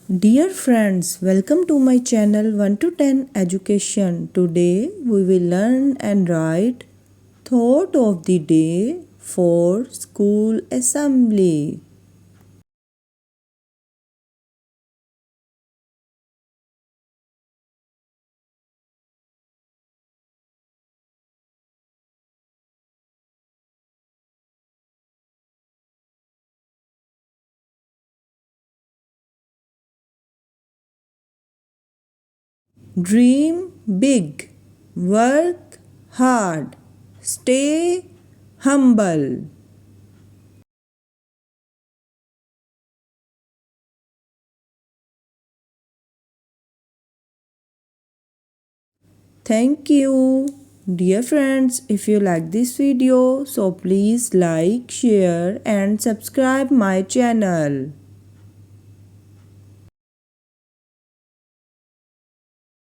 Dear friends, welcome to my channel 1 to 10 Education. Today we will learn and write Thought of the Day for School Assembly. Dream big, work hard, stay humble. Thank you. Dear friends, if you like this video, so please like, share and subscribe my channel.